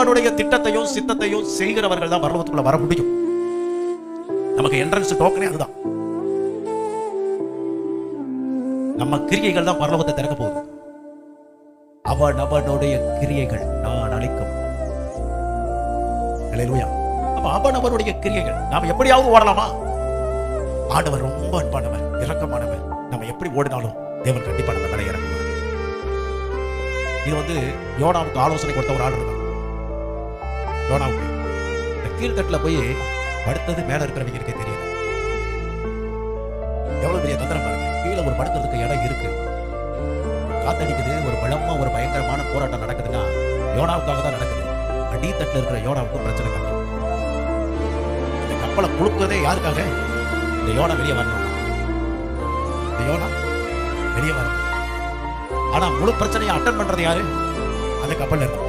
தேவனுடைய திட்டத்தையும் சித்தத்தையும் செய்கிறவர்கள் தான் பரலோகத்துக்குள்ள வர முடியும். நமக்கு என்ட்ரன்ஸ் டோக்கனே அதுதான். நம்ம கிரியைகள் தான் பரலோகத்தை திறக்க போகுது. அவனுடைய கிரியைகள் நான் அளிக்கும். அல்லேலூயா. அப்ப அவனுடைய கிரியைகள் நாம எப்படியாவது ஓடலாமா? ஆண்டவர் ரொம்ப அன்பானவர், இரக்கமானவர். நம்ம எப்படி ஓடினாலும் தேவன் கண்டிப்பா நம்ம மேல இறங்குவார். இது யோனாவுக்கு ஆலோசனை கொடுத்த ஒரு ஆள் இருக்கான். யோனாவுக்கு இந்த கீழ்கட்டுல போய் படுத்தது மேல இருக்கிறவங்களுக்கே தெரியல. எவ்வளவு பெரிய தந்திரம் பாருங்க. கீழே ஒரு படுக்கிறதுக்கு இடம் இருக்கு, காத்தடிக்குது, ஒரு பலமா ஒரு பயங்கரமான போராட்டம் நடக்குதுன்னா யோனாவுக்காக தான் நடக்குது. அடித்தட்டுல இருக்கிற யோனாவுக்கு பிரச்சனை கம்மி. இந்த கப்பலை குழுக்குவதே யாருக்காக? இந்த யோனா வெளியே வரணும். இந்த யோனா வெளியே வரணும். ஆனா முழு பிரச்சனையை அட்டன் பண்றது யாரு? அந்த கப்பல்ல இருக்கு.